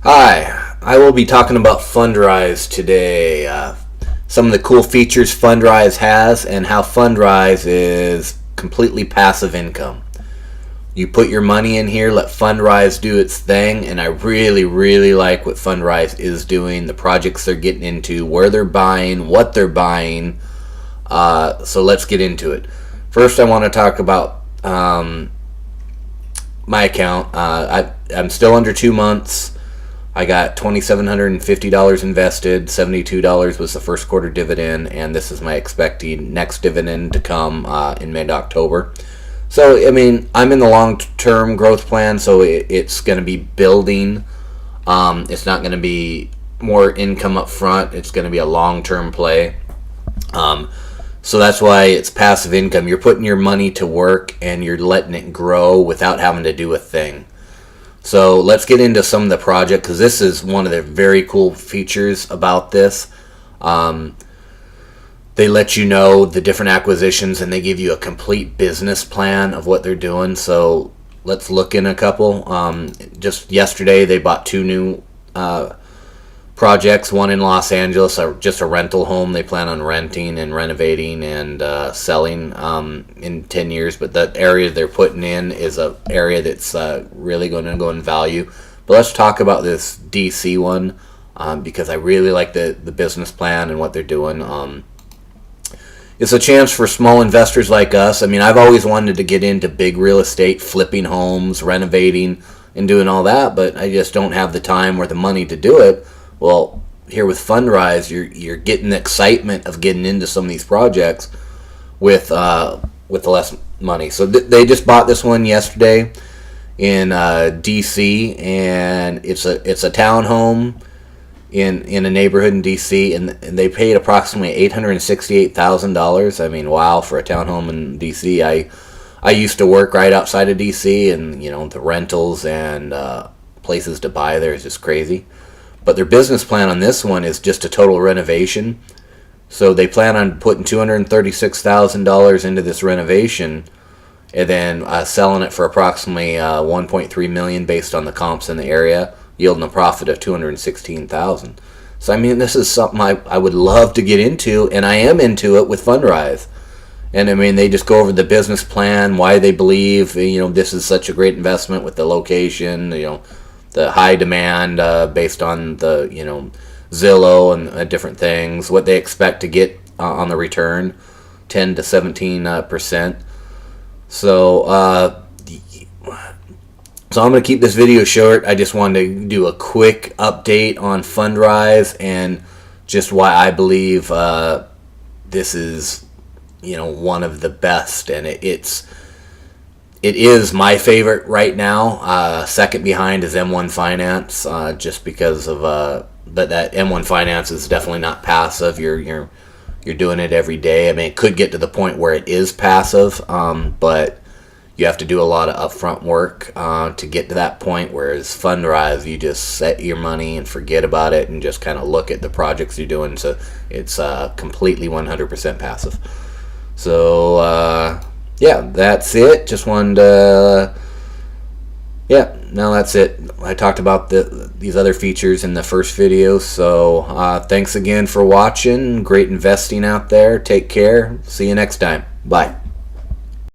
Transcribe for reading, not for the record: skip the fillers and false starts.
Hi, I will be talking about Fundrise today. Some of the cool features Fundrise has and how Fundrise is completely passive income. You put your money in here, let Fundrise do its thing, and I really like what Fundrise is doing, the projects they're getting into, where they're buying, what they're buying. So let's get into it. First, I want to talk about my account. I'm still under 2 months. I got $2,750 invested. $72 was the first quarter dividend, and this is my expecting next dividend to come in mid-October. So, I mean, I'm in the long-term growth plan, so it's going to be building. It's not going to be more income up front. It's going to be a long-term play. So that's why it's passive income. You're putting your money to work, and you're letting it grow without having to do a thing. So let's get into some of the project, because this is one of the very cool features about this. They let you know the different acquisitions, and they give you a complete business plan of what they're doing. So let's look in a couple. Just yesterday, they bought two new projects, one in Los Angeles, just a rental home they plan on renting and renovating and selling in 10 years. But the area they're putting in is an area that's really going to go in value. But let's talk about this DC one because I really like the business plan and what they're doing. It's a chance for small investors like us. I mean, I've always wanted to get into big real estate, flipping homes, renovating, and doing all that, but I just don't have the time or the money to do it. Well, here with Fundrise, you're getting the excitement of getting into some of these projects with less money. So they just bought this one yesterday in DC, and it's a townhome in a neighborhood in DC, and they paid approximately $868,000. I mean, wow, for a townhome in DC. I used to work right outside of DC, and the rentals and places to buy there is just crazy. But their business plan on this one is just a total renovation. So they plan on putting $236,000 into this renovation, and then selling it for approximately $1.3 million based on the comps in the area, yielding a profit of $216,000. So I mean, this is something I would love to get into, and I am into it with Fundrise. And I mean, they just go over the business plan, why they believe this is such a great investment with the location, the high demand based on the Zillow and different things, what they expect to get on the return, 10 to 17%. So I'm going to keep this video short. I just wanted to do a quick update on Fundrise and just why I believe this is one of the best, and it is my favorite right now. Second behind is M1 Finance, just because of but that M1 Finance is definitely not passive. You're doing it every day. I mean, it could get to the point where it is passive, but you have to do a lot of upfront work to get to that point. Whereas Fundrise, you just set your money and forget about it and just kind of look at the projects you're doing. So it's completely 100% passive. So yeah, that's it. Just wanted to, no, that's it. I talked about these other features in the first video. So thanks again for watching. Great investing out there. Take care. See you next time. Bye.